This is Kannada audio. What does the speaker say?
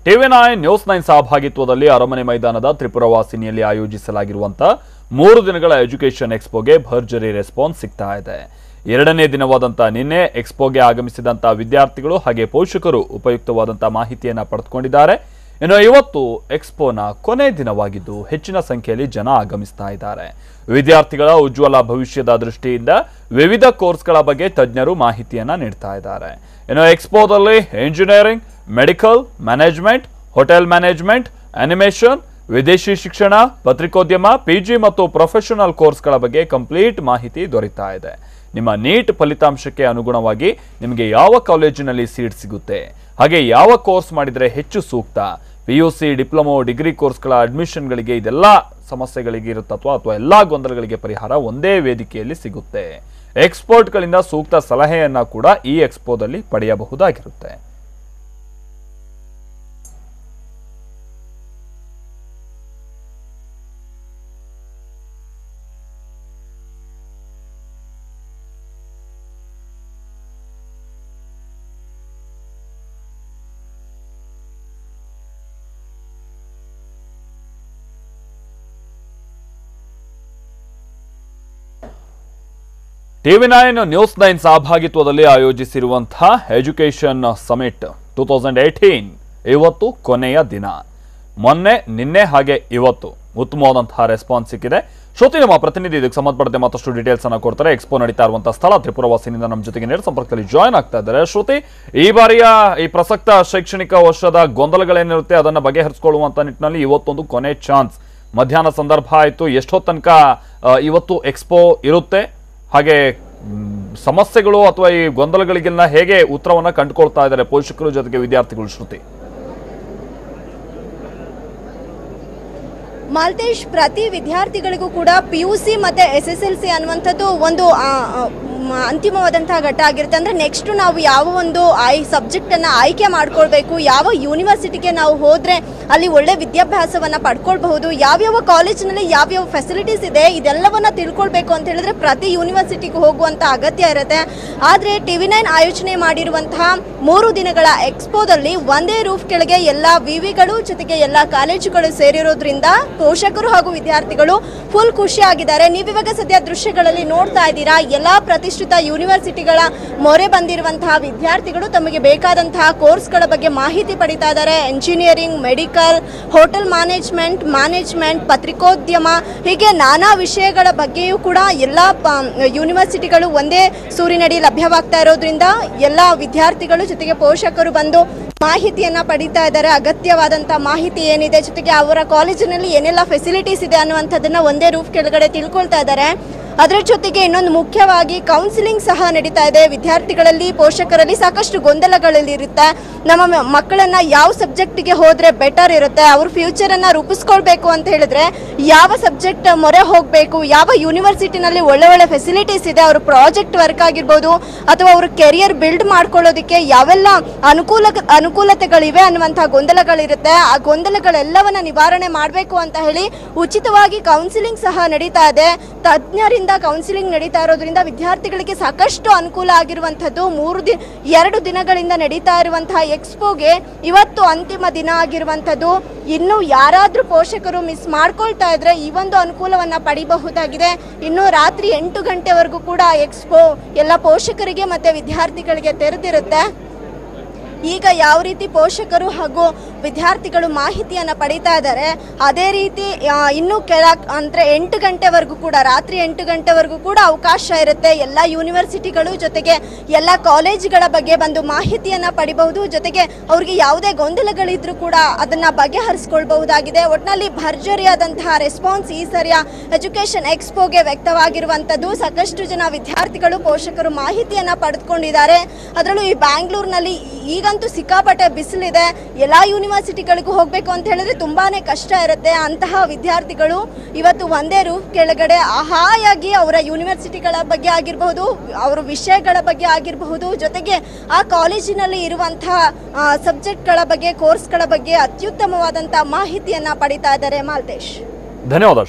ಟಿವಿ9 ನ್ಯೂಸ್9 ಸಹಭಾಗಿತ್ವದಲ್ಲಿ ಅರಮನೆ ಮೈದಾನದ ತ್ರಿಪುರವಾಸಿನಿಯಲ್ಲಿ ಆಯೋಜಿಸಲಾಗಿರುವಂತಹ 3 ದಿನಗಳ ಎಜುಕೇಷನ್ ಎಕ್ಸ್ಪೋಗೆ ಭರ್ಜರಿ ರೆಸ್ಪಾನ್ಸ್ ಸಿಗ್ತಾ ಇದೆ. ಎರಡನೇ ದಿನವಾದಂತ ನಿನ್ನೆ ಎಕ್ಸ್ಪೋಗೆ ಆಗಮಿಸಿದಂತ ವಿದ್ಯಾರ್ಥಿಗಳು ಹಾಗೆ ಪೋಷಕರು ಉಪಯುಕ್ತವಾದಂತ ಮಾಹಿತಿಯನ್ನು ಪಡೆದುಕೊಂಡಿದ್ದಾರೆ. ಇನ್ನು ಇವತ್ತು ಎಕ್ಸ್ಪೋನ ಕೊನೆ ದಿನವಾಗಿದ್ದು ಹೆಚ್ಚಿನ ಸಂಖ್ಯೆಯಲ್ಲಿ ಜನ ಆಗಮಿಸ್ತಾ ಇದ್ದಾರೆ. ವಿದ್ಯಾರ್ಥಿಗಳ ಉಜ್ವಲ ಭವಿಷ್ಯದ ದೃಷ್ಟಿಯಿಂದ ವಿವಿಧ ಕೋರ್ಸ್ಗಳ ಬಗ್ಗೆ ತಜ್ಞರು ಮಾಹಿತಿಯನ್ನು ನೀಡ್ತಾ ಇದ್ದಾರೆ. ಇನ್ನು ಎಕ್ಸ್ಪೋದಲ್ಲಿ engineering, medical, management, hotel management, animation, ವಿದೇಶಿ ಶಿಕ್ಷಣ, ಪತ್ರಿಕೋದ್ಯಮ, ಪಿಜಿ ಮತ್ತು ಪ್ರೊಫೆಷನಲ್ ಕೋರ್ಸ್ಗಳ ಬಗ್ಗೆ ಕಂಪ್ಲೀಟ್ ಮಾಹಿತಿ ದೊರೆಯುತ್ತಾ ಇದೆ. ನಿಮ್ಮ ನೀಟ್ ಫಲಿತಾಂಶಕ್ಕೆ ಅನುಗುಣವಾಗಿ ನಿಮಗೆ ಯಾವ ಕಾಲೇಜಿನಲ್ಲಿ ಸೀಟ್ ಸಿಗುತ್ತೆ, ಹಾಗೆ ಯಾವ ಕೋರ್ಸ್ ಮಾಡಿದರೆ ಹೆಚ್ಚು ಸೂಕ್ತ, ಪಿಯುಸಿ, ಡಿಪ್ಲೊಮೊ, ಡಿಗ್ರಿ ಕೋರ್ಸ್ಗಳ ಅಡ್ಮಿಷನ್ಗಳಿಗೆ ಇದೆಲ್ಲ ಸಮಸ್ಯೆಗಳಿಗೆ ಇರುತ್ತೋ ಅಥವಾ ಎಲ್ಲ ಗೊಂದಲಗಳಿಗೆ ಪರಿಹಾರ ಒಂದೇ ವೇದಿಕೆಯಲ್ಲಿ ಸಿಗುತ್ತೆ. ಎಕ್ಸ್ಪರ್ಟ್ಗಳಿಂದ ಸೂಕ್ತ ಸಲಹೆಯನ್ನ ಕೂಡ ಈ ಎಕ್ಸ್ಪೋದಲ್ಲಿ ಪಡೆಯಬಹುದಾಗಿರುತ್ತೆ. ಟಿವಿ9 ನ್ಯೂಸ್9 ಸಹಭಾಗಿತ್ವದಲ್ಲಿ ಆಯೋಜಿಸಿರುವಂತಹ ಎಜುಕೇಷನ್ ಸಮಿಟ್ 2018 ಇವತ್ತು ಕೊನೆಯ ದಿನ. ಮೊನ್ನೆ, ನಿನ್ನೆ ಹಾಗೆ ಇವತ್ತು ಉತ್ತಮವಾದಂತಹ ರೆಸ್ಪಾನ್ಸ್ ಸಿಕ್ಕಿದೆ. ಶ್ರುತಿ ನಮ್ಮ ಪ್ರತಿನಿಧಿ ಇದಕ್ಕೆ ಸಂಬಂಧಪಟ್ಟಂತೆ ಮತ್ತಷ್ಟು ಡೀಟೇಲ್ಸ್ ಅನ್ನು ಕೊಡ್ತಾರೆ. ಎಕ್ಸ್ಪೋ ನಡೀತಾ ಇರುವಂತಹ ಸ್ಥಳ ತ್ರಿಪುರವಾಸಿನಿಂದ ನಮ್ಮ ಜೊತೆಗೆ ನೇರ ಸಂಪರ್ಕದಲ್ಲಿ ಜಾಯ್ನ್ ಆಗ್ತಾ ಇದ್ದಾರೆ. ಶ್ರುತಿ, ಈ ಬಾರಿಯ ಈ ಪ್ರಸಕ್ತ ಶೈಕ್ಷಣಿಕ ವರ್ಷದ ಗೊಂದಲಗಳೇನಿರುತ್ತೆ ಅದನ್ನು ಬಗೆಹರಿಸಿಕೊಳ್ಳುವಂತ ನಿಟ್ಟಿನಲ್ಲಿ ಇವತ್ತೊಂದು ಕೊನೆ ಚಾನ್ಸ್. ಮಧ್ಯಾಹ್ನ ಸಂದರ್ಭ ಆಯಿತು. ಎಷ್ಟೊತ್ತು ತನಕ ಇವತ್ತು ಎಕ್ಸ್ಪೋ ಇರುತ್ತೆ, ಹಾಗೆ ಸಮಸ್ಯೆಗಳು ಅಥವಾ ಈ ಗೊಂದಲಗಳಿಗೆಲ್ಲ ಹೇಗೆ ಉತ್ತರವನ್ನ ಕಂಡುಕೊಳ್ತಾ ಇದ್ದಾರೆ ಪೋಷಕರು ಜೊತೆಗೆ ವಿದ್ಯಾರ್ಥಿಗಳು? ಶ್ರುತಿ, ಮಾಲ್ತೇಶ್, ಪ್ರತಿ ವಿದ್ಯಾರ್ಥಿಗಳಿಗೂ ಕೂಡ ಪಿಯುಸಿ ಮತ್ತೆ SSLC ಅನ್ನುವಂಥದ್ದು ಒಂದು ಅಂತಿಮವಾದಂತಹ ಘಟ್ಟ ಆಗಿರುತ್ತೆ. ಅಂದರೆ ನೆಕ್ಸ್ಟ್ ನಾವು ಯಾವ ಒಂದು ಸಬ್ಜೆಕ್ಟನ್ನು ಆಯ್ಕೆ ಮಾಡ್ಕೊಳ್ಬೇಕು, ಯಾವ ಯೂನಿವರ್ಸಿಟಿಗೆ ನಾವು ಹೋದರೆ ಅಲ್ಲಿ ಒಳ್ಳೆ ವಿದ್ಯಾಭ್ಯಾಸವನ್ನು ಪಡ್ಕೊಳ್ಬಹುದು, ಯಾವ್ಯಾವ ಕಾಲೇಜಿನಲ್ಲಿ ಯಾವ್ಯಾವ ಫೆಸಿಲಿಟೀಸ್ ಇದೆ ಇದೆಲ್ಲವನ್ನ ತಿಳ್ಕೊಳ್ಬೇಕು ಅಂತ ಹೇಳಿದ್ರೆ ಪ್ರತಿ ಯೂನಿವರ್ಸಿಟಿಗೆ ಹೋಗುವಂಥ ಅಗತ್ಯ ಇರುತ್ತೆ. ಆದರೆ ಟಿವಿ9 ಆಯೋಜನೆ ಮಾಡಿರುವಂತಹ 3 ದಿನಗಳ ಎಕ್ಸ್ಪೋದಲ್ಲಿ ಒಂದೇ ರೂಫ್ ಕೆಳಗೆ ಎಲ್ಲ ವಿವಿಗಳು ಜೊತೆಗೆ ಎಲ್ಲ ಕಾಲೇಜುಗಳು ಸೇರಿರೋದ್ರಿಂದ ಪೋಷಕರು ಹಾಗೂ ವಿದ್ಯಾರ್ಥಿಗಳು ಫುಲ್ ಖುಷಿಯಾಗಿದ್ದಾರೆ. ನೀವಿವಾಗ ಸದ್ಯ ದೃಶ್ಯಗಳಲ್ಲಿ ನೋಡ್ತಾ ಇದ್ದೀರಾ, ಎಲ್ಲ ಪ್ರತಿಷ್ಠಿತ ಯೂನಿವರ್ಸಿಟಿಗಳ ಮೊರೆ ಬಂದಿರುವಂತಹ ವಿದ್ಯಾರ್ಥಿಗಳು ತಮಗೆ ಬೇಕಾದಂತಹ ಕೋರ್ಸ್ಗಳ ಬಗ್ಗೆ ಮಾಹಿತಿ ಪಡಿತಾ ಇದ್ದಾರೆ. ಇಂಜಿನಿಯರಿಂಗ್, ಮೆಡಿಕಲ್, ಹೋಟೆಲ್ ಮ್ಯಾನೇಜ್ಮೆಂಟ್, ಪತ್ರಿಕೋದ್ಯಮ, ಹೀಗೆ ನಾನಾ ವಿಷಯಗಳ ಬಗ್ಗೆಯೂ ಕೂಡ ಎಲ್ಲ ಯೂನಿವರ್ಸಿಟಿಗಳು ಒಂದೇ ಸೂರಿನಡಿ ಲಭ್ಯವಾಗ್ತಾ ಇರೋದ್ರಿಂದ ಎಲ್ಲ ವಿದ್ಯಾರ್ಥಿಗಳು ಜೊತೆಗೆ ಪೋಷಕರು ಬಂದು ಮಾಹಿತಿಯನ್ನ ಪಡಿತಾ ಇದ್ದಾರೆ. ಅಗತ್ಯವಾದಂಥ ಮಾಹಿತಿ ಏನಿದೆ, ಜೊತೆಗೆ ಅವರ ಕಾಲೇಜಿನಲ್ಲಿ ಏನೆಲ್ಲ ಫೆಸಿಲಿಟೀಸ್ ಇದೆ ಅನ್ನುವಂಥದ್ದನ್ನ ಒಂದೇ ರೂಫ್ ಕೆಳಗಡೆ ತಿಳ್ಕೊಳ್ತಾ ಇದ್ದಾರೆ. ಅದರ ಜೊತೆಗೆ ಇನ್ನೊಂದು ಮುಖ್ಯವಾಗಿ ಕೌನ್ಸಿಲಿಂಗ್ ಸಹ ನಡೀತಾ ಇದೆ. ವಿದ್ಯಾರ್ಥಿಗಳಲ್ಲಿ, ಪೋಷಕರಲ್ಲಿ ಸಾಕಷ್ಟು ಗೊಂದಲಗಳಿರುತ್ತೆ. ನಮ್ಮ ಮಕ್ಕಳನ್ನ ಯಾವ ಸಬ್ಜೆಕ್ಟಿಗೆ ಹೋದ್ರೆ ಬೆಟರ್ ಇರುತ್ತೆ, ಅವ್ರ ಫ್ಯೂಚರನ್ನು ರೂಪಿಸ್ಕೊಳ್ಬೇಕು ಅಂತ ಹೇಳಿದ್ರೆ ಯಾವ ಸಬ್ಜೆಕ್ಟ್ ಮೊರೆ ಹೋಗಬೇಕು, ಯಾವ ಯೂನಿವರ್ಸಿಟಿನಲ್ಲಿ ಒಳ್ಳೆ ಫೆಸಿಲಿಟೀಸ್ ಇದೆ, ಅವ್ರ ಪ್ರಾಜೆಕ್ಟ್ ವರ್ಕ್ ಆಗಿರ್ಬೋದು ಅಥವಾ ಅವ್ರ ಕೆರಿಯರ್ ಬಿಲ್ಡ್ ಮಾಡ್ಕೊಳ್ಳೋದಕ್ಕೆ ಯಾವೆಲ್ಲ ಅನುಕೂಲತೆಗಳಿವೆ ಅನ್ನುವಂಥ ಗೊಂದಲಗಳಿರುತ್ತೆ. ಆ ಗೊಂದಲಗಳೆಲ್ಲವನ್ನ ನಿವಾರಣೆ ಮಾಡಬೇಕು ಅಂತ ಹೇಳಿ ಉಚಿತವಾಗಿ ಕೌನ್ಸಿಲಿಂಗ್ ಸಹ ನಡೀತಾ ಇದೆ. ತಜ್ಞರಿಂದ ಕೌನ್ಸಿಲಿಂಗ್ ನಡೀತಾ ಇರೋದ್ರಿಂದ ವಿದ್ಯಾರ್ಥಿಗಳಿಗೆ ಸಾಕಷ್ಟು ಅನುಕೂಲ ಆಗಿರುವಂಥದ್ದು. 2 ದಿನಗಳಿಂದ ನಡೀತಾ ಇರುವಂತಹ ಎಕ್ಸ್ಪೋಗೆ ಇವತ್ತು ಅಂತಿಮ ದಿನ ಆಗಿರುವಂಥದ್ದು. ಇನ್ನು ಯಾರಾದರೂ ಪೋಷಕರು ಮಿಸ್ ಮಾಡ್ಕೊಳ್ತಾ ಇದ್ರೆ ಈ ಒಂದು ಅನುಕೂಲವನ್ನ ಪಡಿಬಹುದಾಗಿದೆ. ಇನ್ನು ರಾತ್ರಿ 8 ಗಂಟೆವರೆಗೂ ಕೂಡ ಎಕ್ಸ್ಪೋ ಎಲ್ಲ ಪೋಷಕರಿಗೆ ಮತ್ತೆ ವಿದ್ಯಾರ್ಥಿಗಳಿಗೆ ತೆರೆದಿರುತ್ತೆ. ಈಗ ಯಾವ ರೀತಿ ಪೋಷಕರು ಹಾಗೂ ವಿದ್ಯಾರ್ಥಿಗಳು ಮಾಹಿತಿಯನ್ನು ಪಡೀತಾ ಇದ್ದಾರೆ, ಅದೇ ರೀತಿ ಇನ್ನೂ ಅಂದರೆ 8 ಗಂಟೆವರೆಗೂ ಕೂಡ, ರಾತ್ರಿ 8 ಗಂಟೆವರೆಗೂ ಕೂಡ ಅವಕಾಶ ಇರುತ್ತೆ. ಎಲ್ಲ ಯೂನಿವರ್ಸಿಟಿಗಳು ಜೊತೆಗೆ ಎಲ್ಲ ಕಾಲೇಜುಗಳ ಬಗ್ಗೆ ಬಂದು ಮಾಹಿತಿಯನ್ನು ಪಡಿಬಹುದು. ಜೊತೆಗೆ ಅವ್ರಿಗೆ ಯಾವುದೇ ಗೊಂದಲಗಳಿದ್ರೂ ಕೂಡ ಅದನ್ನು ಬಗೆಹರಿಸ್ಕೊಳ್ಬಹುದಾಗಿದೆ. ಒಟ್ಟಿನಲ್ಲಿ ಭರ್ಜರಿಯಾದಂತಹ ರೆಸ್ಪಾನ್ಸ್ ಈ ಸರಿಯ ಎಜುಕೇಷನ್ ಎಕ್ಸ್ಪೋಗೆ ವ್ಯಕ್ತವಾಗಿರುವಂಥದ್ದು. ಸಾಕಷ್ಟು ಜನ ವಿದ್ಯಾರ್ಥಿಗಳು, ಪೋಷಕರು ಮಾಹಿತಿಯನ್ನು ಪಡೆದುಕೊಂಡಿದ್ದಾರೆ. ಅದರಲ್ಲೂ ಈ ಬ್ಯಾಂಗ್ಳೂರಿನಲ್ಲಿ ಈಗಂತೂ ಸಿಕ್ಕಾಪಟ್ಟೆ ಬಿಸಿಲಿದೆ. ಎಲ್ಲ ಯೂನಿವರ್ಸಿಟಿಗಳಿಗೂ ಹೋಗಬೇಕು ಅಂತ ಹೇಳಿದ್ರೆ ತುಂಬಾನೇ ಕಷ್ಟ ಇರುತ್ತೆ. ಅಂತಹ ವಿದ್ಯಾರ್ಥಿಗಳು ಇವತ್ತು ಒಂದೇ ರೂಫ್ ಕೆಳಗಡೆ ಹಾಯಾಗಿ ಅವರ ಯೂನಿವರ್ಸಿಟಿಗಳ ಬಗ್ಗೆ ಆಗಿರಬಹುದು, ಅವರ ವಿಷಯಗಳ ಬಗ್ಗೆ ಆಗಿರಬಹುದು, ಜೊತೆಗೆ ಆ ಕಾಲೇಜಿನಲ್ಲಿ ಇರುವಂತಹ ಸಬ್ಜೆಕ್ಟ್ಗಳ ಬಗ್ಗೆ, ಕೋರ್ಸ್ಗಳ ಬಗ್ಗೆ ಅತ್ಯುತ್ತಮವಾದಂತಹ ಮಾಹಿತಿಯನ್ನ ಪಡಿತಾ ಇದ್ದಾರೆ. ಮಾಲ್ತೇಶ್, ಧನ್ಯವಾದ.